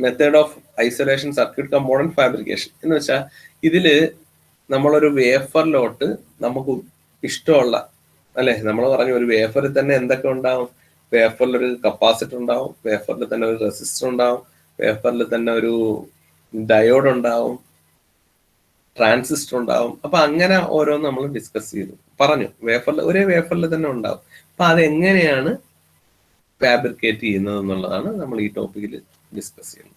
Method of isolation circuit component fabrication എന്ന് വെച്ചാൽ ഇതില് നമ്മളൊരു വേഫറിലോട്ട് നമുക്ക് ഇഷ്ടമുള്ള അല്ലെ, നമ്മൾ പറഞ്ഞു ഒരു വേഫറിൽ തന്നെ എന്തൊക്കെ ഉണ്ടാവും, വേഫറിൽ ഒരു കപ്പാസിറ്റർ ഉണ്ടാവും, വേഫറിൽ തന്നെ ഒരു റെസിസ്റ്റർ ഉണ്ടാവും, വേഫറിൽ തന്നെ ഒരു ഡയോഡ് ഉണ്ടാവും, ട്രാൻസിസ്റ്റർ ഉണ്ടാവും. അപ്പൊ അങ്ങനെ ഓരോന്ന് നമ്മൾ ഡിസ്കസ് ചെയ്തു പറഞ്ഞു. വേഫറിൽ ഒരേ വേഫറിൽ തന്നെ ഉണ്ടാവും. അപ്പൊ അതെങ്ങനെയാണ് ഫാബ്രിക്കേറ്റ് ചെയ്യുന്നത് എന്നുള്ളതാണ് നമ്മൾ ഈ ടോപ്പിക്കിൽ ഡിസ്കസ് ചെയ്യുന്നത്.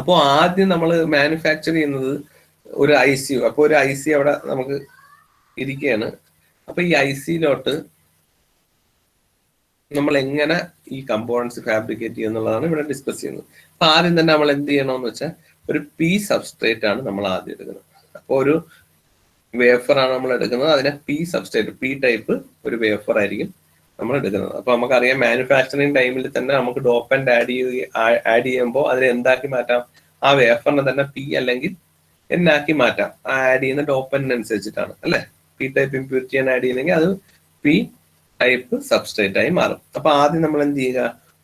അപ്പോൾ ആദ്യം നമ്മൾ മാനുഫാക്ചർ ചെയ്യുന്നത് ഒരു IC. അപ്പോൾ ഒരു IC അവിടെ നമുക്ക് ഇരിക്കുകയാണ്. അപ്പൊ ഈ ICയിലോട്ട് നമ്മൾ എങ്ങനെ ഈ കമ്പോണൻസ് ഫാബ്രിക്കേറ്റ് ചെയ്യുക എന്നുള്ളതാണ് ഇവിടെ ഡിസ്കസ് ചെയ്യുന്നത്. അപ്പൊ ആദ്യം തന്നെ നമ്മൾ എന്ത് ചെയ്യണമെന്ന് വെച്ചാൽ ഒരു P സബ്സ്ട്രേറ്റ് ആണ് നമ്മൾ ആദ്യം എടുക്കുന്നത്. അപ്പോൾ ഒരു വേഫർ ആണ് നമ്മൾ എടുക്കുന്നത്, അതിനെ P സബ്സ്ട്രേറ്റ്, P ടൈപ്പ് ഒരു വേഫർ ആയിരിക്കും നമ്മൾ എടുക്കുന്നത്. അപ്പൊ നമുക്കറിയാം മാനുഫാക്ചറിങ് ടൈമിൽ തന്നെ നമുക്ക് ഡോപ്പന്റ് ആഡ് ചെയ്യുമ്പോൾ അതിനെ എന്താക്കി മാറ്റാം, ആ വേഫറിനെ തന്നെ P അല്ലെങ്കിൽ N ആക്കി മാറ്റാം. ആ ആഡ് ചെയ്യുന്ന ഡോപ്പന്റിനനുസരിച്ചിട്ടാണ് അല്ലെ. P ടൈപ്പ് ഇമ്പ്യൂരിറ്റി ആഡ് ചെയ്യുന്നെങ്കിൽ അത് P ടൈപ്പ് സബ്സ്ട്രേറ്റ് ആയി മാറും. അപ്പൊ ആദ്യം നമ്മൾ എന്ത് ചെയ്യുക,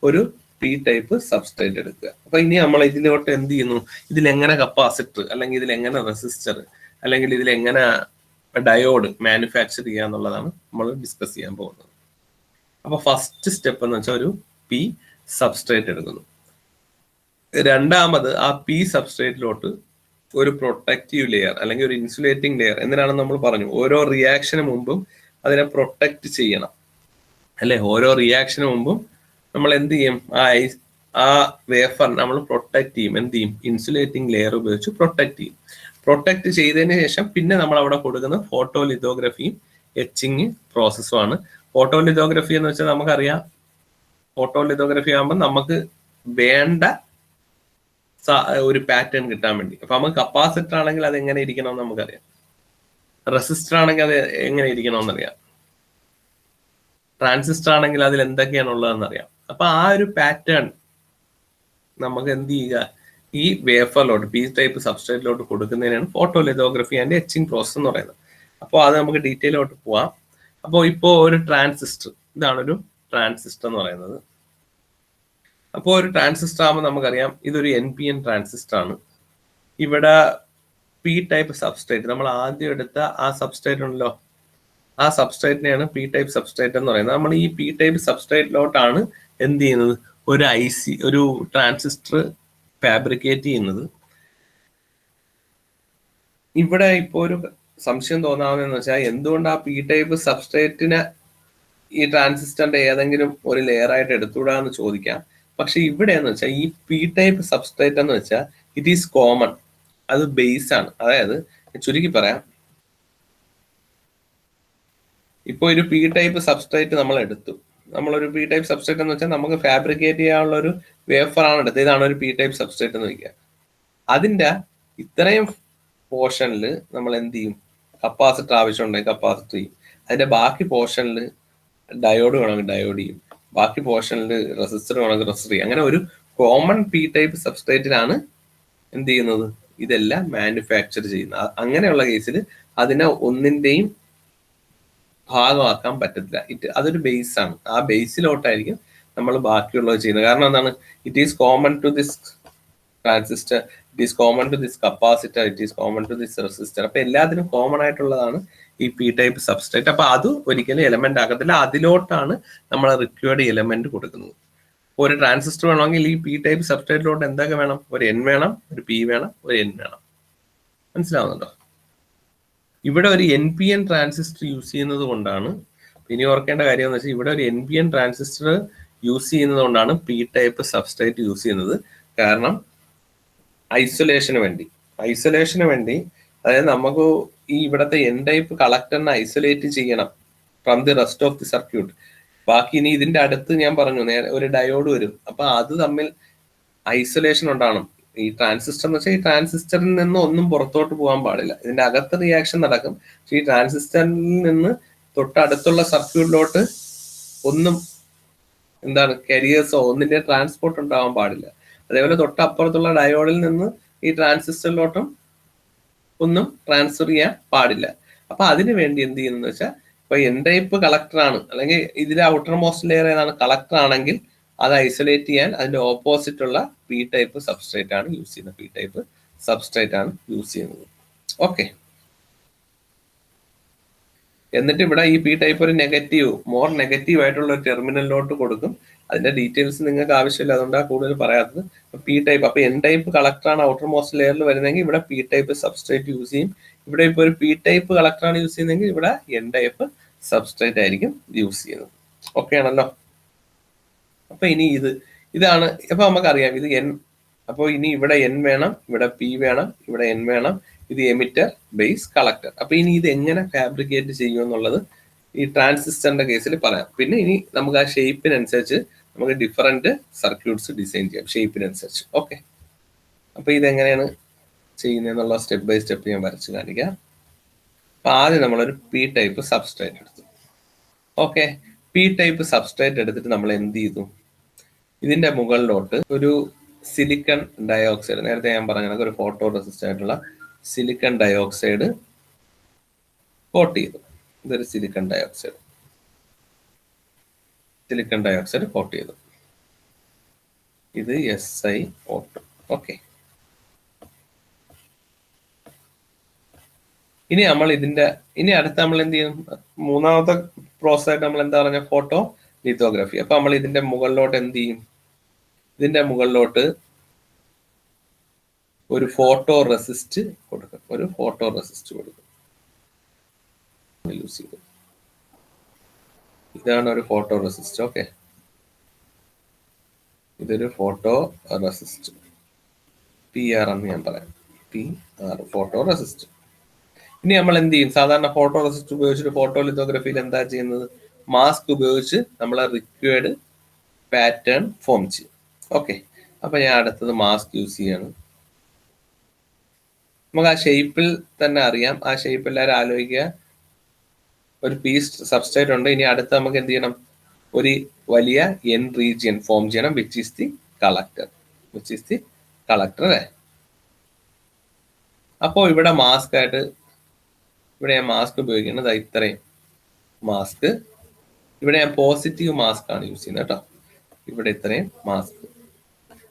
ഒരു P ടൈപ്പ് സബ്സ്ട്രേറ്റ് എടുക്കുക. അപ്പൊ ഇനി നമ്മൾ ഇതിലോട്ട് എന്ത് ചെയ്യുന്നു, ഇതിലെങ്ങനെ കപ്പാസിറ്റർ അല്ലെങ്കിൽ ഇതിലെങ്ങനെ റെസിസ്റ്റർ അല്ലെങ്കിൽ ഇതിലെങ്ങനെ ഡയോഡ് മാനുഫാക്ചർ ചെയ്യുക എന്നുള്ളതാണ് നമ്മൾ ഡിസ്കസ് ചെയ്യാൻ പോകുന്നത്. അപ്പൊ ഫസ്റ്റ് സ്റ്റെപ്പ് എന്ന് വെച്ചാൽ ഒരു P സബ്സ്ട്രേറ്റ് എടുക്കുന്നു. രണ്ടാമത് ആ P സബ്സ്ട്രേറ്റിലോട്ട് ഒരു പ്രൊട്ടക്റ്റീവ് ലെയർ അല്ലെങ്കിൽ ഒരു ഇൻസുലേറ്റിംഗ് ലെയർ, എന്തിനാണെന്ന് നമ്മൾ പറഞ്ഞു, ഓരോ റിയാക്ഷന് മുമ്പും അതിനെ പ്രൊട്ടക്ട് ചെയ്യണം അല്ലെ. ഓരോ റിയാക്ഷന് മുമ്പും നമ്മൾ എന്ത് ചെയ്യും, ആ വേഫർ നമ്മൾ പ്രൊട്ടക്ട് ചെയ്യും. എന്ത് ചെയ്യും, ഇൻസുലേറ്റിംഗ് ലെയർ ഉപയോഗിച്ച് പ്രൊട്ടക്ട് ചെയ്യും. പ്രൊട്ടക്ട് ചെയ്തതിന് ശേഷം പിന്നെ നമ്മൾ അവിടെ കൊടുക്കുന്ന ഫോട്ടോ ലിത്തോഗ്രഫിയും എച്ചിങ് പ്രോസസ്സും ആണ്. ഫോട്ടോ ലിത്തോഗ്രഫി എന്ന് വെച്ചാൽ നമുക്കറിയാം, ഫോട്ടോ ലിത്തോഗ്രഫി ആകുമ്പോൾ നമുക്ക് വേണ്ട ഒരു പാറ്റേൺ കിട്ടാൻ വേണ്ടി. അപ്പൊ നമുക്ക് കപ്പാസിറ്റർ ആണെങ്കിൽ അത് എങ്ങനെ ഇരിക്കണമെന്ന് നമുക്കറിയാം, റെസിസ്റ്റർ ആണെങ്കിൽ അത് എങ്ങനെ ഇരിക്കണമെന്നറിയാം, ട്രാൻസിസ്റ്റർ ആണെങ്കിൽ അതിൽ എന്തൊക്കെയാണ് ഉള്ളതെന്ന് അറിയാം. അപ്പൊ ആ ഒരു പാറ്റേൺ നമുക്ക് എന്ത് ചെയ്യുക, ഈ വേഫറിലോട്ട് P ടൈപ്പ് സബ്സ്ട്രേറ്റിലോട്ട് കൊടുക്കുന്നതിനാണ് photolithography and etching process എന്ന് പറയുന്നത്. അപ്പോൾ അത് നമുക്ക് ഡീറ്റെയിലോട്ട് പോവാം. അപ്പോൾ ഇപ്പോൾ ഒരു ട്രാൻസിസ്റ്റർ, ഇതാണ് ഒരു ട്രാൻസിസ്റ്റർ എന്ന് പറയുന്നത്. അപ്പോൾ ഒരു ട്രാൻസിസ്റ്റർ ആകുമ്പോൾ നമുക്കറിയാം ഇതൊരു NPN ട്രാൻസിസ്റ്റർ ആണ്. ഇവിടെ P ടൈപ്പ് സബ്സ്ട്രേറ്റ്, നമ്മൾ ആദ്യം എടുത്ത ആ സബ്സ്ട്രേറ്റ് ഉണ്ടല്ലോ, ആ സബ്സ്ട്രേറ്റിനെയാണ് P ടൈപ്പ് സബ്സ്ട്രേറ്റ് എന്ന് പറയുന്നത്. നമ്മൾ ഈ P ടൈപ്പ് സബ്സ്ട്രേറ്റിലോട്ടാണ് എന്ത് ചെയ്യുന്നത്, ഒരു ഒരു ട്രാൻസിസ്റ്റർ ഫാബ്രിക്കേറ്റ് ചെയ്യുന്നത്. ഇവിടെ ഇപ്പോൾ ഒരു സംശയം തോന്നാവുന്നതെന്ന് വെച്ചാൽ എന്തുകൊണ്ട് ആ P ടൈപ്പ് സബ്സ്ട്രേറ്റിനെ ഈ ട്രാൻസിസ്റ്ററിന്റെ ഏതെങ്കിലും ഒരു ലെയർ ആയിട്ട് എടുത്തുകൂടാന്ന് ചോദിക്കാം. പക്ഷെ ഇവിടെ എന്ന് വെച്ചാൽ ഈ P ടൈപ്പ് സബ്സ്ട്രേറ്റ് എന്ന് വെച്ചാൽ ഇറ്റ് ഈസ് കോമൺ, അത് ബേസ് ആണ്. അതായത് ചുരുക്കി പറയാം, ഇപ്പോൾ ഒരു P ടൈപ്പ് സബ്സ്ട്രേറ്റ് നമ്മൾ എടുത്തു. നമ്മളൊരു P ടൈപ്പ് സബ്സ്ട്രേറ്റ് എന്ന് വെച്ചാൽ നമുക്ക് ഫാബ്രിക്കേറ്റ് ചെയ്യാനുള്ള ഒരു വേഫർ ആണ് എടുത്തത്. ഇതാണ് ഒരു P ടൈപ്പ് സബ്സ്ട്രേറ്റ് എന്ന് വയ്ക്കുക. അതിന്റെ ഇത്രയും പോർഷനിൽ നമ്മൾ എന്ത് ചെയ്യും, കപ്പാസിറ്റർ ആവശ്യമുണ്ടെങ്കിൽ കപ്പാസിറ്റർ ചെയ്യും. അതിന്റെ ബാക്കി പോർഷനിൽ ഡയോഡ് വേണമെങ്കിൽ ഡയോഡ് ചെയ്യും. ബാക്കി പോർഷനിൽ റെസിസ്റ്റർ വേണമെങ്കിൽ റെസിസ്റ്റർ ചെയ്യും. അങ്ങനെ ഒരു കോമൺ P ടൈപ്പ് സബ്സ്ട്രേറ്റിലാണ് എന്ത് ചെയ്യുന്നത്, ഇതെല്ലാം മാനുഫാക്ചർ ചെയ്യുന്നത്. അങ്ങനെയുള്ള കേസിൽ അതിനെ ഒന്നിന്റെയും ഭാഗമാക്കാൻ പറ്റത്തില്ല. അതൊരു ബേസ് ആണ്. ആ ബേസിലോട്ടായിരിക്കും നമ്മൾ ബാക്കിയുള്ളത് ചെയ്യുന്നത്. കാരണം എന്താണ്, it is common to this transistor, it is common to this capacitor, it is common to this resistor. അപ്പൊ എല്ലാത്തിനും കോമൺ ആയിട്ടുള്ളതാണ് ഈ P ടൈപ്പ് സബ്സ്ട്രേറ്റ്. അപ്പൊ അത് ഒരിക്കലും എലമെന്റ് ആക്കത്തില്ല. അതിലോട്ടാണ് നമ്മൾ റിക്വയർഡ് എലമെന്റ് കൊടുക്കുന്നത്. ഒരു ട്രാൻസിസ്റ്റർ വേണമെങ്കിൽ ഈ P ടൈപ്പ് സബ്സ്ട്രേറ്റിലോട്ട് എന്തൊക്കെ വേണം, ഒരു N വേണം, ഒരു P വേണം, ഒരു N വേണം. മനസ്സിലാവുന്നുണ്ടോ? ഇവിടെ ഒരു NPN ട്രാൻസിസ്റ്റർ യൂസ് ചെയ്യുന്നത് കൊണ്ടാണ്, ഇനി ഓർക്കേണ്ട കാര്യം എന്ന് വെച്ചാൽ ഇവിടെ ഒരു NPN ട്രാൻസിസ്റ്റർ യൂസ് ചെയ്യുന്നത് കൊണ്ടാണ് P ടൈപ്പ് സബ്സ്ട്രേറ്റ് യൂസ് ചെയ്യുന്നത്. കാരണം ഐസൊലേഷന് വേണ്ടി, അതായത് നമുക്ക് ഈ ഇവിടുത്തെ N ടൈപ്പ് കളക്ടറിനെ ഐസൊലേറ്റ് ചെയ്യണം from the rest of the circuit. ബാക്കി ഇനി ഇതിന്റെ അടുത്ത് ഞാൻ പറഞ്ഞു ഒരു ഡയോഡ് വരും. അപ്പൊ അത് തമ്മിൽ ഐസൊലേഷൻ ഉണ്ടാവണം. ഈ ട്രാൻസിസ്റ്റർ എന്ന് വെച്ചാൽ ഈ ട്രാൻസിസ്റ്ററിൽ നിന്ന് ഒന്നും പുറത്തോട്ട് പോകാൻ പാടില്ല. ഇതിന്റെ അകത്ത് റിയാക്ഷൻ നടക്കും. പക്ഷെ ഈ ട്രാൻസിസ്റ്ററിൽ നിന്ന് തൊട്ടടുത്തുള്ള സർക്യൂട്ടിലോട്ട് ഒന്നും കരിയേഴ്സോ ഒന്നിന്റെ ട്രാൻസ്പോർട്ട് ഉണ്ടാവാൻ പാടില്ല. അതേപോലെ തൊട്ടപ്പുറത്തുള്ള ഡയോഡിൽ നിന്ന് ഈ ട്രാൻസിസ്റ്ററിലോട്ടും ഒന്നും ട്രാൻസ്ഫർ ചെയ്യാൻ പാടില്ല. അപ്പൊ അതിനു വേണ്ടി എന്ത് ചെയ്യുന്നത് വെച്ചാൽ, ഇപ്പൊ N ടൈപ്പ് കളക്ടർ ആണ്, അല്ലെങ്കിൽ ഇതിലെ ഔട്ടർ മോസ്റ്റ് ലെയർ ഏതാണ്, കളക്ടർ ആണെങ്കിൽ അത് ഐസൊലേറ്റ് ചെയ്യാൻ അതിന്റെ ഓപ്പോസിറ്റ് ഉള്ള പി ടൈപ്പ് സബ്സ്ട്രേറ്റ് ആണ് യൂസ് ചെയ്യുന്നത്. പി ടൈപ്പ് സബ്സ്ട്രേറ്റ് ആണ് യൂസ് ചെയ്യുന്നത്. ഓക്കെ. എന്നിട്ട് ഇവിടെ ഈ പി ടൈപ്പ് ഒരു മോർ നെഗറ്റീവ് ആയിട്ടുള്ള ഒരു ടെർമിനലിലോട്ട് കൊടുക്കും. അതിന്റെ ഡീറ്റെയിൽസ് നിങ്ങൾക്ക് ആവശ്യമില്ല, അതുകൊണ്ടാണ് കൂടുതൽ പറയാത്തത്. പി ടൈപ്പ്, അപ്പൊ എൻ ടൈപ്പ് കളക്ടറാണ് ഔട്ടർ മോസ്റ്റ് ലെയറിൽ വരുന്നതെങ്കിൽ ഇവിടെ പി ടൈപ്പ് സബ്സ്ട്രേറ്റ് യൂസ് ചെയ്യും. ഇവിടെ ഇപ്പോൾ ഒരു പി ടൈപ്പ് കളക്ടറാണ് യൂസ് ചെയ്യുന്നതെങ്കിൽ ഇവിടെ എൻ ടൈപ്പ് സബ്സ്ട്രേറ്റ് ആയിരിക്കും യൂസ് ചെയ്യുന്നത്. ഓക്കെ ആണല്ലോ. അപ്പൊ ഇനി ഇതാണ്. അപ്പൊ നമുക്കറിയാം ഇത് എൻ. അപ്പോൾ ഇനി ഇവിടെ എൻ വേണം, ഇവിടെ പി വേണം, ഇവിടെ എൻ വേണം. ഇത് എമിറ്റർ, ബേസ്, കളക്ടർ. അപ്പൊ ഇനി ഇത് എങ്ങനെ ഫാബ്രിക്കേറ്റ് ചെയ്യും എന്നുള്ളത് ഈ ട്രാൻസിസ്റ്ററിന്റെ കേസിൽ പറയാം. പിന്നെ ഇനി നമുക്ക് ആ ഷേപ്പിനനുസരിച്ച് നമുക്ക് ഡിഫറെന്റ് സർക്യൂട്ട്സ് ഡിസൈൻ ചെയ്യാം ഷേപ്പിനനുസരിച്ച്. ഓക്കെ. അപ്പൊ ഇതെങ്ങനെയാണ് ചെയ്യുന്നതെന്നുള്ള സ്റ്റെപ്പ് ബൈ സ്റ്റെപ്പ് ഞാൻ വരച്ച് കാണിക്കാം. അപ്പൊ ആദ്യം നമ്മളൊരു പി ടൈപ്പ് സബ്സ്ട്രേറ്റ് എടുത്തു. ഓക്കെ. പി ടൈപ്പ് സബ്സ്ട്രേറ്റ് എടുത്തിട്ട് നമ്മൾ എന്ത് ചെയ്തു? ഇതിന്റെ മുകളിലോട്ട് ഒരു സിലിക്കൺ ഡയോക്സൈഡ്, നേരത്തെ ഞാൻ പറഞ്ഞ ഒരു ഫോട്ടോ റെസിസ്റ്റ് ആയിട്ടുള്ള സിലിക്കൺ ഡയോക്സൈഡ് കോട്ട് ചെയ്തു. ഇതൊരു സിലിക്കൺ ഡയോക്സൈഡ് കോട്ട് ചെയ്തു. ഇത് SiO2. ഓക്കെ. ഇനി അടുത്ത നമ്മൾ എന്ത് ചെയ്യും? മൂന്നാമത്തെ പ്രോസസ് ആയിട്ട് നമ്മൾ എന്താ പറഞ്ഞ ഫോട്ടോ ലിത്തോഗ്രാഫി. അപ്പൊ നമ്മൾ ഇതിന്റെ മുകളിലോട്ട് എന്ത് ചെയ്യും? ഇതിന്റെ മുകളിലോട്ട് ഒരു ഫോട്ടോ റെസിസ്റ്റ് കൊടുക്കും. യൂസ് ചെയ്തു. ഇതാണ് ഒരു ഫോട്ടോ റെസിസ്റ്റ്. ഓക്കെ. ഇതൊരു ഫോട്ടോ റെസിസ്റ്റ്, PR എന്ന് ഞാൻ പറയാം. PR, photo resist. ഇനി നമ്മൾ എന്ത് ചെയ്യും? സാധാരണ ഫോട്ടോ റെസിസ്റ്റ് ഉപയോഗിച്ചിട്ട് ഫോട്ടോ ലിത്തോഗ്രഫിയിൽ എന്താ ചെയ്യുന്നത്? മാസ്ക് ഉപയോഗിച്ച് നമ്മൾ റിക്വയർഡ് പാറ്റേൺ ഫോം ചെയ്യും. ഓക്കെ. അപ്പൊ ഞാൻ അടുത്തത് മാസ്ക് യൂസ് ചെയ്യാണ്. നമുക്ക് ആ ഷേപ്പിൽ തന്നെ അറിയാം. ആ ഷേപ്പ് എല്ലാവരും ആലോചിക്കുക. ഒരു പീസ് സബ്സ്ട്രേറ്റ് ഉണ്ട്. ഇനി അടുത്ത് നമുക്ക് എന്ത് ചെയ്യണം? ഒരു വലിയ എൻ റീജിയൻ ഫോം ചെയ്യണം, വിച്ച് ഈസ് ദി കളക്ടർ. അല്ലേ? അപ്പോ ഇവിടെ മാസ്ക് ആയിട്ട് ഇവിടെ ഞാൻ മാസ്ക് ഉപയോഗിക്കുന്നത് ഇത്രയും മാസ്ക്. ഇവിടെ ഞാൻ പോസിറ്റീവ് മാസ്ക് ആണ് യൂസ് ചെയ്യുന്നത് കേട്ടോ. ഇവിടെ ഇത്രയും മാസ്ക്.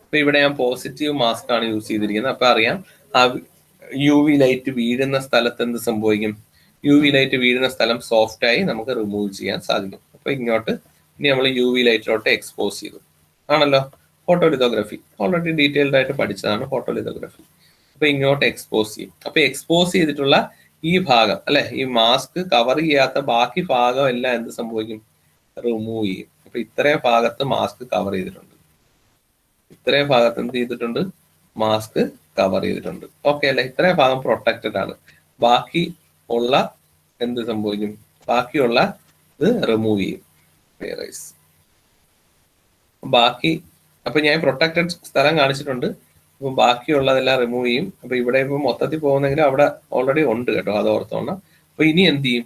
അപ്പൊ ഇവിടെ ഞാൻ പോസിറ്റീവ് മാസ്ക് ആണ് യൂസ് ചെയ്തിരിക്കുന്നത്. അപ്പൊ അറിയാം ആ UV ലൈറ്റ് വീഴുന്ന സ്ഥലത്ത് എന്ത് സംഭവിക്കും? UV ലൈറ്റ് വീഴുന്ന സ്ഥലം സോഫ്റ്റ് ആയി നമുക്ക് റിമൂവ് ചെയ്യാൻ സാധിക്കും. അപ്പൊ ഇനി നമ്മൾ UV ലൈറ്റിലോട്ട് എക്സ്പോസ് ചെയ്തു. ആണല്ലോ ഫോട്ടോ ലിത്തോഗ്രഫി. ഓൾറെഡി ഡീറ്റെയിൽഡ് ആയിട്ട് പഠിച്ചതാണ് ഫോട്ടോ ലിത്തോഗ്രഫി. അപ്പൊ ഇങ്ങോട്ട് എക്സ്പോസ് ചെയ്യും. അപ്പൊ എക്സ്പോസ് ചെയ്തിട്ടുള്ള ഈ ഭാഗം അല്ലെ, ഈ മാസ്ക് കവർ ചെയ്യാത്ത ബാക്കി ഭാഗം എല്ലാം എന്ത് സംഭവിക്കും? റിമൂവ് ചെയ്യും. അപ്പൊ ഇത്രയും ഭാഗത്ത് മാസ്ക് കവർ ചെയ്തിട്ടുണ്ട്. ഇത്രയും ഭാഗത്ത് എന്ത് ചെയ്തിട്ടുണ്ട്? മാസ്ക് കവർ ചെയ്തിട്ടുണ്ട്. ഓക്കെ അല്ലെ? ഇത്രയും ഭാഗം പ്രൊട്ടക്റ്റഡ് ആണ്. ബാക്കി ഉള്ള എന്ത് സംഭവിക്കും? ബാക്കിയുള്ള ഇത് റിമൂവ് ചെയ്യും. അപ്പൊ ഞാൻ പ്രൊട്ടക്റ്റഡ് സ്ഥലം കാണിച്ചിട്ടുണ്ട്. അപ്പൊ ബാക്കിയുള്ളതെല്ലാം റിമൂവ് ചെയ്യും. അപ്പൊ ഇവിടെ ഇപ്പൊ മൊത്തത്തിൽ പോകുന്നെങ്കിൽ അവിടെ ഓൾറെഡി ഉണ്ട് കേട്ടോ, അത് ഓർത്തോണം. അപ്പൊ ഇനി എന്ത് ചെയ്യും?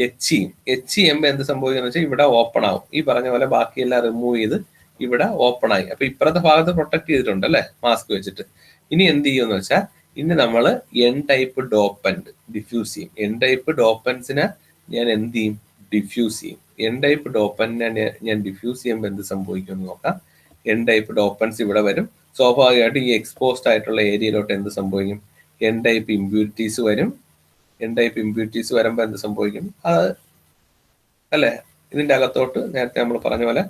എച്ച് ചെയ്യുമ്പോ എന്ത് സംഭവിക്കുന്ന വെച്ചാൽ ഇവിടെ ഓപ്പൺ ആവും. ഈ പറഞ്ഞ പോലെ ബാക്കിയെല്ലാം റിമൂവ് ചെയ്ത് ഇവിടെ ഓപ്പൺ ആയി. അപ്പൊ ഇപ്പുറത്തെ ഭാഗത്ത് പ്രൊട്ടക്ട് ചെയ്തിട്ടുണ്ട് അല്ലെ മാസ്ക് വെച്ചിട്ട്. ഇനി എന്ത് ചെയ്യുമെന്ന് വെച്ചാൽ ഇനി നമ്മൾ എൻ ടൈപ്പ് ഡോപ്പന്റ് ഡിഫ്യൂസ് ചെയ്യും. എൻ ടൈപ്പ് ഡോപ്പൻസിനെ ഞാൻ എന്ത് ചെയ്യും? ഡിഫ്യൂസ് ചെയ്യും. എൻ ടൈപ്പ് ഡോപ്പന്റിനെ ഞാൻ ഡിഫ്യൂസ് ചെയ്യുമ്പോൾ എന്ത് സംഭവിക്കും എന്ന് നോക്കാം. എൻ ടൈപ്പ് ഡോപ്പൻസ് ഇവിടെ വരും. സ്വാഭാവികമായിട്ട് ഈ എക്സ്പോസ്ഡ് ആയിട്ടുള്ള ഏരിയയിലോട്ട് എന്ത് സംഭവിക്കും? എൻ ടൈപ്പ് ഇമ്പ്യൂരിറ്റീസ് വരും. എൻ ടൈപ്പ് ഇമ്പ്യൂരിറ്റീസ് വരുമ്പോൾ എന്ത് സംഭവിക്കും? അത് അല്ലെ ഇതിന്റെ അകത്തോട്ട് നേരത്തെ നമ്മൾ പറഞ്ഞ പോലെ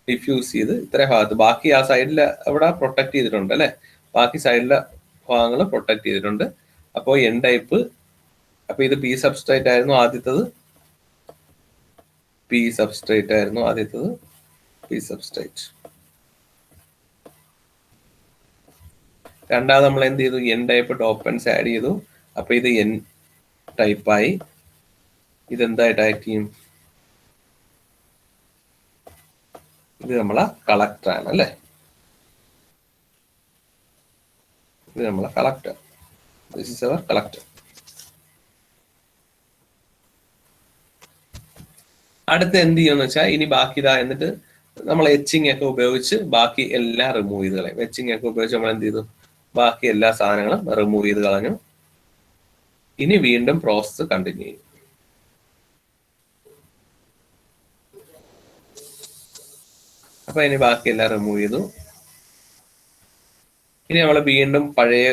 ഡിഫ്യൂസ് ചെയ്ത് ഇത്രയും ഭാഗത്ത് ബാക്കി ആ സൈഡിൽ അവിടെ പ്രൊട്ടക്ട് ചെയ്തിട്ടുണ്ട് അല്ലെ. ബാക്കി സൈഡിലെ ഭാഗങ്ങൾ പ്രൊട്ടക്ട് ചെയ്തിട്ടുണ്ട്. അപ്പോൾ എൻ ടൈപ്പ്, അപ്പൊ ഇത് പി സബ്സ്ട്രേറ്റ് ആയിരുന്നു ആദ്യത്തത്. P substrate. രണ്ടാമത് നമ്മൾ എന്ത് ചെയ്തു? എൻ ടൈപ്പ് ഡോപ്പൻസ് ആഡ് ചെയ്തു. അപ്പൊ ഇത് എൻ ടൈപ്പായി. ഇതെന്തായിട്ട് ആക്ട് ചെയ്യും? ഇത് നമ്മളെ കളക്ടർ ആണ് അല്ലെ. ഇത് നമ്മളെ collector. This is our collector. അടുത്ത് എന്ത് ചെയ്യുമെന്ന് വെച്ചാൽ ഇനി ബാക്കി ഇതാ, എന്നിട്ട് നമ്മൾ എച്ചിങ് ഒക്കെ ഉപയോഗിച്ച് ബാക്കി എല്ലാം റിമൂവ് ചെയ്ത് കളയും. എച്ചിങ് ഒക്കെ ഉപയോഗിച്ച് നമ്മൾ എന്ത് ചെയ്തു? ബാക്കി എല്ലാ സാധനങ്ങളും റിമൂവ് ചെയ്ത് കളഞ്ഞു. ഇനി വീണ്ടും പ്രോസസ്സ് കണ്ടിന്യൂ ചെയ്യും. അപ്പൊ ഇനി ബാക്കിയെല്ലാം റിമൂവ് ചെയ്തു. ഇനി നമ്മൾ വീണ്ടും പഴയ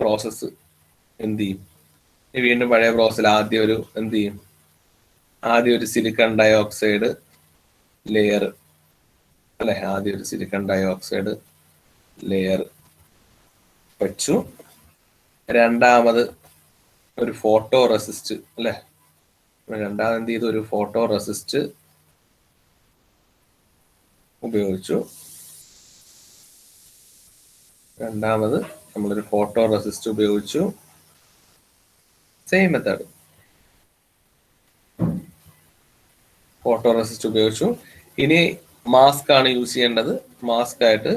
പ്രോസസ്സ് എന്ത് ചെയ്യും? വീണ്ടും പഴയ പ്രോസസ്സിൽ ആദ്യം ഒരു സിലിക്കൺ ഡയോക്സൈഡ് ലെയർ അല്ലെ, ആദ്യം ഒരു സിലിക്കൺ ഡയോക്സൈഡ് ലെയർ വെച്ചു. രണ്ടാമത് ഒരു ഫോട്ടോ റെസിസ്റ്റ് അല്ലെ, രണ്ടാമത് എന്ത് ചെയ്തു? ഒരു ഫോട്ടോ റെസിസ്റ്റ് ഉപയോഗിച്ചു. രണ്ടാമത് നമ്മളൊരു ഫോട്ടോ റെസിസ്റ്റ് ഉപയോഗിച്ചു. സെയിം മെത്തേഡ്, ഫോട്ടോ റെസിസ്റ്റ് ഉപയോഗിച്ചു. ഇനി മാസ്ക് ആണ് യൂസ് ചെയ്യേണ്ടത്. മാസ്ക് ആയിട്ട്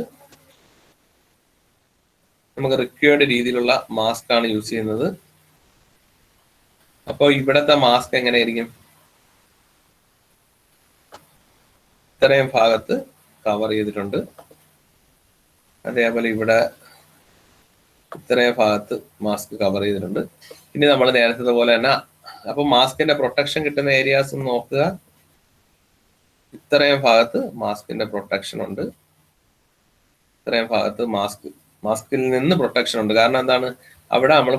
നമുക്ക് റിക്വയർഡ് രീതിയിലുള്ള മാസ്ക് ആണ് യൂസ് ചെയ്യുന്നത്. അപ്പോൾ ഇവിടത്തെ മാസ്ക് എങ്ങനെയായിരിക്കും? ഇത്രയും ഭാഗത്ത് കവർ ചെയ്തിട്ടുണ്ട്. അതേപോലെ ഇവിടെ ഇത്രയും ഭാഗത്ത് മാസ്ക് കവർ ചെയ്തിട്ടുണ്ട്. ഇനി നമ്മൾ നേരത്തെ പോലെ തന്നെ, അപ്പൊ മാസ്കിന്റെ പ്രൊട്ടക്ഷൻ കിട്ടുന്ന ഏരിയാസ് നോക്കുക. ഇത്രയും ഭാഗത്ത് മാസ്കിന്റെ പ്രൊട്ടക്ഷൻ ഉണ്ട്. ഇത്രയും ഭാഗത്ത് മാസ്കിൽ നിന്ന് പ്രൊട്ടക്ഷൻ ഉണ്ട്. കാരണം എന്താണ്? അവിടെ നമ്മൾ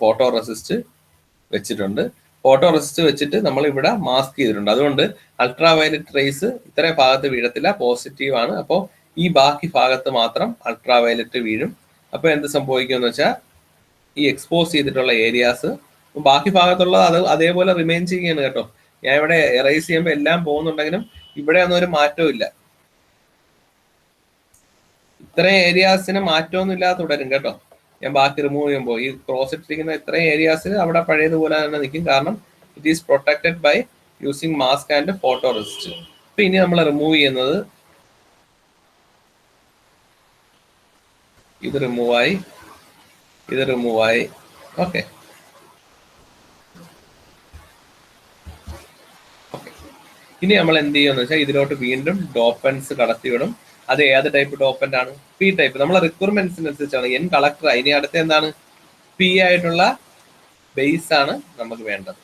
ഫോട്ടോ റെസിസ്റ്റ് വെച്ചിട്ടുണ്ട്. ഫോട്ടോ റെസിസ്റ്റ് വെച്ചിട്ട് നമ്മൾ ഇവിടെ മാസ്ക് ചെയ്തിട്ടുണ്ട്. അതുകൊണ്ട് അൾട്രാ വയലറ്റ് റേസ് ഇത്രയും ഭാഗത്ത് വീഴത്തില്ല, പോസിറ്റീവ് ആണ്. അപ്പോൾ ഈ ബാക്കി ഭാഗത്ത് മാത്രം അൾട്രാ വയലറ്റ് വീഴും. അപ്പൊ എന്ത് സംഭവിക്കുമെന്ന് വെച്ചാൽ ഈ എക്സ്പോസ് ചെയ്തിട്ടുള്ള ഏരിയാസ് ബാക്കി ഭാഗത്തുള്ളത് അത് അതേപോലെ റിമെയിൻ ചെയ്യുകയാണ് കേട്ടോ. ഞാൻ ഇവിടെ എറേസ് ചെയ്യുമ്പോൾ എല്ലാം പോകുന്നുണ്ടെങ്കിലും ഇവിടെ ഒന്നും ഒരു മാറ്റവും ഇല്ല. ഇത്രയും ഏരിയാസിന് മാറ്റമൊന്നും ഇല്ലാതെ തുടരും കേട്ടോ. ഞാൻ ബാക്കി റിമൂവ് ചെയ്യുമ്പോൾ ഈ ക്രോസ് ഇട്ടിരിക്കുന്ന ഇത്രയും ഏരിയാസിൽ അവിടെ പഴയതുപോലെ തന്നെ നിൽക്കും. കാരണം it is protected by using mask and photoresist. അപ്പൊ ഇനി നമ്മൾ റിമൂവ് ചെയ്യുന്നത് ഇത് റിമൂവായി. ഓക്കെ. ഇനി നമ്മൾ എന്ത് ചെയ്യുമെന്ന് വെച്ചാൽ ഇതിലോട്ട് വീണ്ടും ഡോപ്പൻസ് കടത്തിവിടും. അത് ഏത് ടൈപ്പ് ഡോപ്പന്റ് ആണ്? P type. നമ്മളെ റിക്വയർമെന്റ്സിനനുസരിച്ചാണ്. N collector. ഇനി അടുത്ത എന്താണ്? പി ആയിട്ടുള്ള ബേസ് ആണ് നമുക്ക് വേണ്ടത്.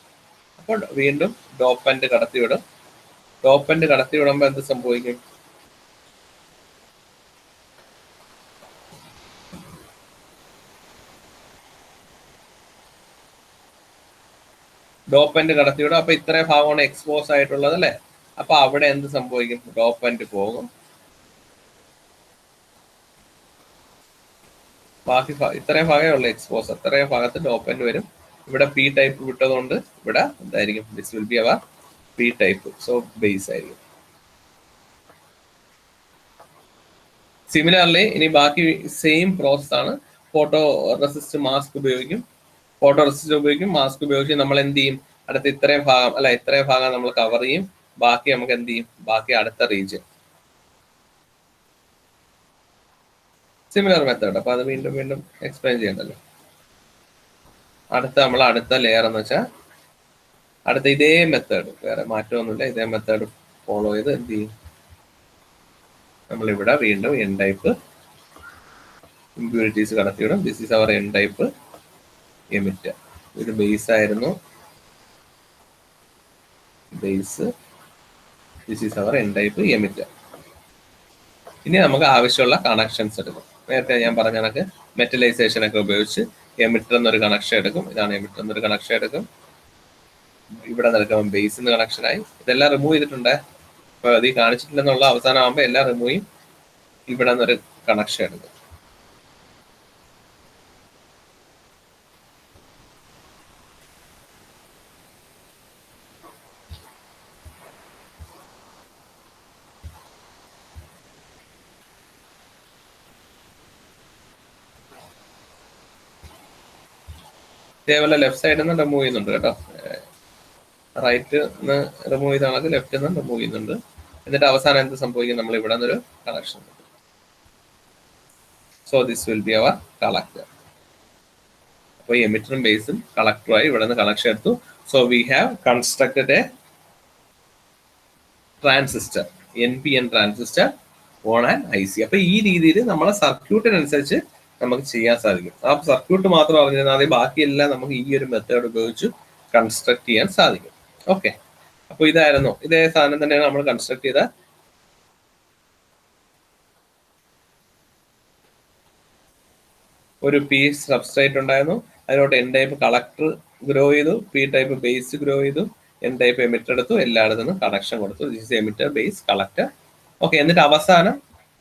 അപ്പോൾ വീണ്ടും ഡോപ്പന്റ് കടത്തിവിടും. ഡോപ്പന്റ് കടത്തിവിടുമ്പോൾ എന്ത് സംഭവിക്കും? ഡോപ്പന്റ് കടത്തിവിടും. അപ്പൊ ഇത്രയും ഭാഗമാണ് എക്സ്പോസ് ആയിട്ടുള്ളത് അല്ലെ. അപ്പൊ അവിടെ എന്ത് സംഭവിക്കും? ഡോപ്പന്റ് പോകും. ബാക്കി ഇത്രയും ഭാഗമേ ഉള്ളൂ എക്സ്പോസ്. അത്രയും ഭാഗത്ത് ഡോപ്പന്റ് വരും. ഇവിടെ പി ടൈപ്പ് വിട്ടതുകൊണ്ട് ഇവിടെ എന്തായിരിക്കും? This will be our P type. So base ആയിരിക്കും. സിമിലർലി ഇനി ബാക്കി സെയിം പ്രോസസ് ആണ്. ഫോട്ടോ റെസിസ്റ്റ് മാസ്ക് ഉപയോഗിക്കും. മാസ്ക് ഉപയോഗിച്ച് നമ്മൾ എന്ത് ചെയ്യും? അടുത്ത ഇത്രയും ഭാഗം നമ്മൾ കവർ ചെയ്യും. ബാക്കി നമുക്ക് എന്ത് ചെയ്യും? ബാക്കി അടുത്ത റീജിയൻ. Similar method. അപ്പൊ അത് വീണ്ടും എക്സ്പ്ലെയിൻ ചെയ്യണ്ടല്ലോ. അടുത്ത ലെയർ എന്ന് വെച്ചാൽ അടുത്ത ഇതേ മെത്തേഡ്, വേറെ മാറ്റമൊന്നുമില്ല. ഇതേ മെത്തേഡ് ഫോളോ ചെയ്ത് എന്ത് ചെയ്യും? നമ്മളിവിടെ വീണ്ടും എൻ ടൈപ്പ് ഇമ്പ്യൂരിറ്റീസ് കടത്തിവിടും. This is our N type emitter. ഇത് ബേസ് ആയിരുന്നു. This is our N type emitter. ഇനി നമുക്ക് ആവശ്യമുള്ള കണക്ഷൻസ് എടുക്കും. നേരത്തെ ഞാൻ പറഞ്ഞ കണക്ക് മെറ്റലൈസേഷൻ ഒക്കെ ഉപയോഗിച്ച് എമിറ്റർ എന്നൊരു കണക്ഷൻ എടുക്കും. ഇതാണ് എമിറ്റർ എന്നൊരു കണക്ഷൻ എടുക്കും. ഇവിടെ നിൽക്കുമ്പോൾ ബേസ് എന്ന് കണക്ഷനായി. ഇതെല്ലാം റിമൂവ് ചെയ്തിട്ടുണ്ട്. അപ്പൊ അത് കാണിച്ചിട്ടില്ലെന്നുള്ള അവസാനം ആകുമ്പോൾ എല്ലാം റിമൂവ് ചെയ്യും. ഇവിടെ നിന്നൊരു കണക്ഷൻ എടുക്കും. ഇതേപോലെ ലെഫ്റ്റ് സൈഡിൽ നിന്ന് റിമൂവ് ചെയ്യുന്നുണ്ട് കേട്ടോ. റൈറ്റ് നിന്ന് റിമൂവ് ചെയ്താണെങ്കിൽ ലെഫ്റ്റിൽ നിന്ന് റിമൂവ് ചെയ്യുന്നുണ്ട്. എന്നിട്ട് അവസാനം എന്ത് സംഭവിക്കും? നമ്മൾ ഇവിടെ നിന്നൊരു connection. So this will be our collector. അപ്പോൾ എമിറ്ററും ബേസും കളക്ടറുമായി ഇവിടെ നിന്ന് കണക്ഷൻ എടുത്തു. So we have constructed a transistor, NPN transistor on an IC. അപ്പൊ ഈ രീതിയിൽ നമ്മളെ സർക്യൂട്ടിനനുസരിച്ച് നമുക്ക് ചെയ്യാൻ സാധിക്കും. ആ സർക്യൂട്ട് മാത്രം അറിഞ്ഞാൽ മതി, ബാക്കിയെല്ലാം നമുക്ക് ഈ ഒരു മെത്തേഡ് ഉപയോഗിച്ച് കൺസ്ട്രക്ട് ചെയ്യാൻ സാധിക്കും. ഓക്കെ. അപ്പൊ ഇതായിരുന്നു, ഇതേ സാധനം തന്നെയാണ് നമ്മൾ കൺസ്ട്രക്ട് ചെയ്ത ഒരു പി സബ്സ്ട്രേറ്റ് ഉണ്ടായിരുന്നു, അതിലോട്ട് എൻ ടൈപ്പ് കളക്ടർ ഗ്രോ ചെയ്തു, പി ടൈപ്പ് ബേസ് ഗ്രോ ചെയ്തു, എൻ ടൈപ്പ് എമിറ്റർ എടുത്തു, എല്ലായിടത്തു നിന്നും കണക്ഷൻ കൊടുത്തു. This emitter base collector. Okay, എന്നിട്ട് അവസാനം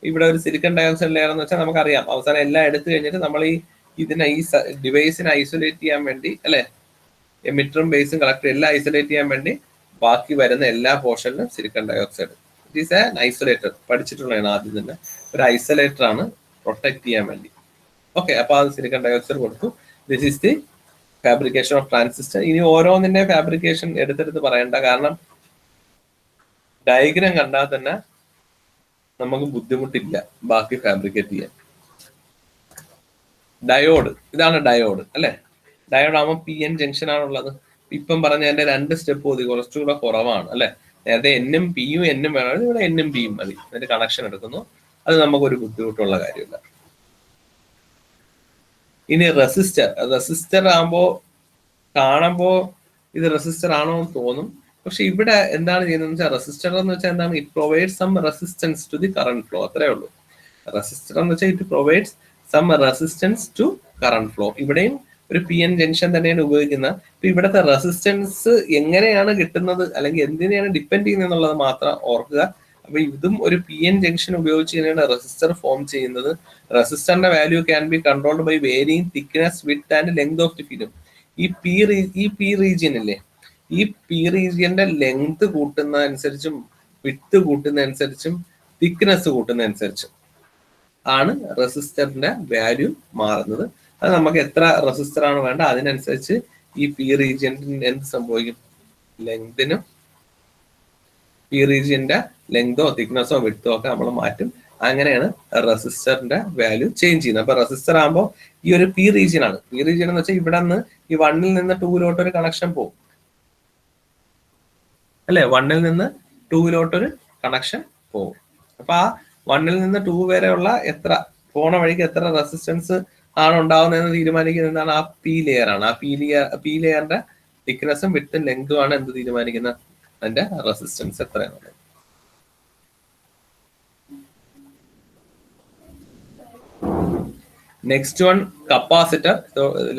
ഇവിടെ ഒരു സിലിക്കൺ ഡയോക്സൈഡ് ലെയർ എന്ന് വെച്ചാൽ നമുക്കറിയാം, അവസാനം എല്ലാം എടുത്തു കഴിഞ്ഞിട്ട് നമ്മൾ ഈ ഡിവൈസിനെ ഐസൊലേറ്റ് ചെയ്യാൻ വേണ്ടി അല്ലെ, എമിറ്ററും ബേസും കളക്ടറും എല്ലാം ഐസൊലേറ്റ് ചെയ്യാൻ വേണ്ടി ബാക്കി വരുന്ന എല്ലാ പോർഷനിലും silicon dioxide. It is an isolator, പഠിച്ചിട്ടുള്ളതാണ് ആദ്യം തന്നെ. ഒരു ഐസൊലേറ്റർ ആണ് പ്രൊട്ടക്ട് ചെയ്യാൻ വേണ്ടി. ഓക്കെ, അപ്പൊ അത് സിലിക്കൺ ഡയോക്സൈഡ് കൊടുത്തു. This is the fabrication of transistor. ഇനി ഓരോന്നിന്റെ ഫാബ്രിക്കേഷൻ എടുത്തെടുത്ത് പറയണ്ട, കാരണം ഡയഗ്രാം കണ്ടാൽ തന്നെ നമുക്ക് ബുദ്ധിമുട്ടില്ല ബാക്കി ഫാബ്രിക്കേറ്റ് ചെയ്യാൻ. ഡയോഡ്, ഇതാണ് ഡയോഡ് അല്ലെ. ഡയോഡ് ആകുമ്പോൾ പി എൻ ജംഗ്ഷൻ ആണുള്ളത്. ഇപ്പം പറഞ്ഞ എന്റെ 2 സ്റ്റെപ്പ് മതി, കുറച്ചുകൂടെ കുറവാണ് അല്ലെ. നേരത്തെ എന്നും പിയും എന്നും വേണം, ഇവിടെ എന്നും പിയും മതി. എന്നിട്ട് കണക്ഷൻ എടുക്കുന്നു. അത് നമുക്കൊരു ബുദ്ധിമുട്ടുള്ള കാര്യമില്ല. ഇനി റെസിസ്റ്റർ ആകുമ്പോ കാണുമ്പോ ഇത് റെസിസ്റ്റർ ആണോ എന്ന് തോന്നും. പക്ഷെ ഇവിടെ എന്താണ് ചെയ്യുന്നത് വെച്ചാൽ, റെസിസ്റ്റർ എന്ന് വെച്ചാൽ എന്താണ്, it provides some resistance to the current flow. അത്രേ ഉള്ളൂ. റെസിസ്റ്റർ എന്ന് വെച്ചാൽ it provides some resistance to current flow. ഇവിടെയും ഒരു പി എൻ ജംഗ്ഷൻ തന്നെയാണ് ഉപയോഗിക്കുന്നത്. അപ്പൊ ഇവിടുത്തെ റെസിസ്റ്റൻസ് എങ്ങനെയാണ് കിട്ടുന്നത് അല്ലെങ്കിൽ എന്തിനെയാണ് ഡിപ്പെൻഡ് ചെയ്യുന്നത് എന്നുള്ളത് മാത്രം ഓർക്കുക. അപ്പൊ ഇതും ഒരു പി എൻ ജംഗ്ഷൻ ഉപയോഗിച്ച് തന്നെയാണ് റെസിസ്റ്റർ ഫോം ചെയ്യുന്നത്. റെസിസ്റ്ററിന്റെ value can be controlled by varying thickness, width and length of the film. ഈ പി റീജിയൻ ഇല്ലേ, ഈ പി റീജിയന്റെ ലെങ്ത് കൂട്ടുന്നതനുസരിച്ചും വിഡ്ത്ത് കൂട്ടുന്നതനുസരിച്ചും തിക്നെസ് കൂട്ടുന്നതനുസരിച്ചും ആണ് റെസിസ്റ്ററിന്റെ വാല്യൂ മാറുന്നത്. അത് നമുക്ക് എത്ര റെസിസ്റ്റർ ആണ് വേണ്ട അതിനനുസരിച്ച് ഈ പി റീജിയന് എന്ത് സംഭവിക്കും, ലെങ്തിനും പി റീജിയന്റെ ലെങ്തോ തിക്നെസ്സോ വിഡ്ത്തോ ഒക്കെ നമ്മൾ മാറ്റും. അങ്ങനെയാണ് റെസിസ്റ്ററിന്റെ വാല്യൂ ചേഞ്ച് ചെയ്യുന്നത്. അപ്പൊ റെസിസ്റ്റർ ആകുമ്പോൾ ഈ ഒരു പി റീജിയൻ ആണ്. പി റീജിയൻ എന്ന് വെച്ചാൽ ഇവിടെ നിന്ന് ഈ 1ൽ നിന്ന് 2ലോട്ട് ഒരു കണക്ഷൻ പോകും അല്ലെ. 1ൽ നിന്ന് 2ലോട്ടൊരു കണക്ഷൻ പോകും. അപ്പൊ ആ 1ൽ നിന്ന് 2 വരെയുള്ള എത്ര പോണ വഴിക്ക് എത്ര റെസിസ്റ്റൻസ് ആണ് ഉണ്ടാവുന്നതെന്ന് തീരുമാനിക്കുന്നത് ആ പി ലെയർ ആണ്. ആ പി ലെയറിന്റെ തിക്നെസ്സും വിഡ്ത്തും ലെങ്തും ആണ് എന്ത് തീരുമാനിക്കുന്നത്, അതിന്റെ റെസിസ്റ്റൻസ് എത്രയാണ്. Next one capacitor,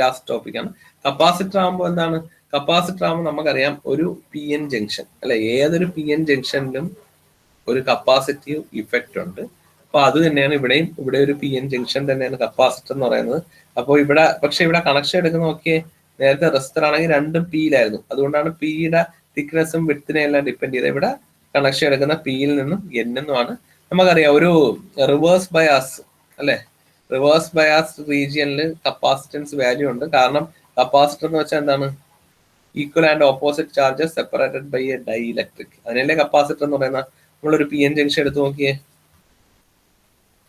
last topic ആണ്. കപ്പാസിറ്റർ ആകുമ്പോൾ എന്താണ്, കപ്പാസിറ്റർ ആകുമ്പോൾ നമുക്കറിയാം ഒരു പി എൻ ജംഗ്ഷൻ അല്ലെ, ഏതൊരു പി എൻ ജംഗ്ഷനിലും ഒരു കപ്പാസിറ്റീവ് ഇഫക്റ്റ് ഉണ്ട്. അപ്പൊ അത് തന്നെയാണ് ഇവിടെയും. ഇവിടെ ഒരു പി എൻ ജംഗ്ഷൻ തന്നെയാണ് കപ്പാസിറ്റർ എന്ന് പറയുന്നത്. അപ്പോൾ ഇവിടെ പക്ഷെ ഇവിടെ കണക്ഷൻ എടുക്കുന്ന നോക്കിയേ, നേരത്തെ റെസിസ്റ്റർ ആണെങ്കിൽ രണ്ടും പിയിലായിരുന്നു, അതുകൊണ്ടാണ് പിയുടെ തിക്നെസ്സും വിഡ്ത്തിനെ എല്ലാം ഡിപ്പെൻഡ് ചെയ്ത്. ഇവിടെ കണക്ഷൻ എടുക്കുന്ന പിയിൽ നിന്നും എന്നെന്നുമാണ്. നമുക്കറിയാം ഒരു റിവേഴ്സ് ബയാസ് അല്ലെ, റിവേഴ്സ് ബയാസ് റീജിയനിൽ കപ്പാസിറ്റൻസ് വാല്യൂ ഉണ്ട്. കാരണം കപ്പാസിറ്റർ എന്ന് വെച്ചാൽ എന്താണ്, equal and opposite charges separated by a dielectric. അതിനല്ലേ കപ്പാസിറ്റർ എന്ന് പറയുന്ന. നമ്മളൊരു പി എൻ ജംഗ്ഷൻ എടുത്ത് നോക്കിയേ,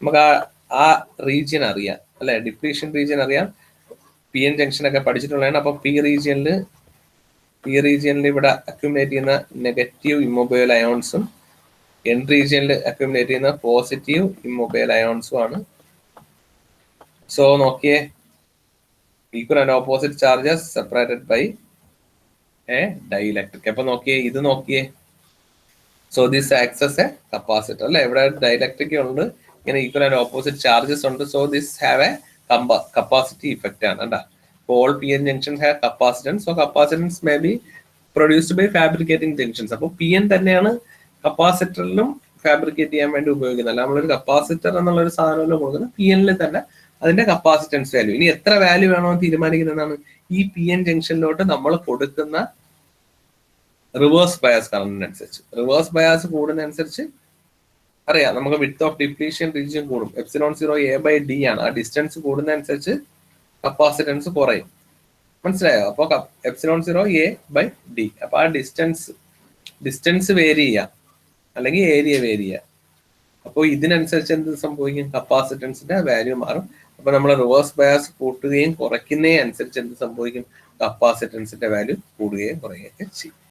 നമുക്ക് ആ റീജിയൻ അറിയാം അല്ലെ, ഡിപ്ലീഷൻ റീജിയൻ അറിയാം. പി എൻ ജംഗ്ഷൻ ഒക്കെ പഠിച്ചിട്ടുള്ളതാണ്. അപ്പൊ പി റീജിയനിൽ ഇവിടെ അക്യുമുലേറ്റ് ചെയ്യുന്ന നെഗറ്റീവ് ഇമ്മൊബൈൽ അയോൺസും എൻ റീജിയനിൽ അക്യുമുലേറ്റ് ചെയ്യുന്ന പോസിറ്റീവ് ഇമ്മൊബൈൽ അയോൺസും ആണ്. സോ നോക്കിയേ, equal and opposite charges separated by a dielectric. അപ്പൊ നോക്കിയേ, ഇത് നോക്കിയേ, so this acts as a capacitor അല്ലെ. ഇവിടെ ഡൈഇലക്ട്രിക് ഉണ്ട്, ഇങ്ങനെ ഈക്വൽ ആൻഡ് ഓപ്പോസിറ്റ് ചാർജസ് ഉണ്ട്. So this have a capacity effect ആണ് കേട്ടോ. all PN junctions have capacitance. So capacitance may be produced by fabricating junctions. അപ്പോൾ PN തന്നെയാണ് കപ്പാസിറ്ററിലും fabricate ചെയ്യാൻ വേണ്ടി ഉപയോഗിക്കുന്നത്. അല്ല നമ്മളൊരു കപ്പാസിറ്റർ എന്നുള്ള ഒരു സാധനം കൊടുക്കുന്നത് PN തന്നെ അതിന്റെ കപ്പാസിറ്റൻസ് വാല്യൂ. ഇനി എത്ര വാല്യൂ വേണോ തീരുമാനിക്കുന്നതാണ് ഈ PN ജംഗ്ഷനിലോട്ട് നമ്മൾ കൊടുക്കുന്ന റിവേഴ്സ് ബയാസ് കറന്റിനനുസരിച്ച്. റിവേഴ്സ് ബയാസ് കൂടുന്നതനുസരിച്ച് അറിയാം നമുക്ക് വിഡ്ത്ത് ഓഫ് ഡിപ്ലീഷൻ റീജിയൻ കൂടും. ε0 A/D ആണ്. ആ ഡിസ്റ്റൻസ് കൂടുന്നതനുസരിച്ച് കപ്പാസിറ്റൻസ് കുറയും. മനസ്സിലായോ? അപ്പോൾ ε0 A/D. അപ്പൊ ആ ഡിസ്റ്റൻസ് വേരി ചെയ്യാം അല്ലെങ്കിൽ ഏരിയ വേരി ചെയ്യാം. അപ്പോൾ ഇതിനനുസരിച്ച് എന്ത് സംഭവിക്കും, കപ്പാസിറ്റൻസിന്റെ വാല്യൂ മാറും. അപ്പൊ നമ്മൾ റിവേഴ്സ് ബയാസ് കൂട്ടുകയും കുറയ്ക്കുന്നതിന് അനുസരിച്ച് എന്ത് സംഭവിക്കും, കപ്പാസിറ്റൻസിന്റെ വാല്യൂ കൂടുകയും കുറയുകയും ചെയ്യും.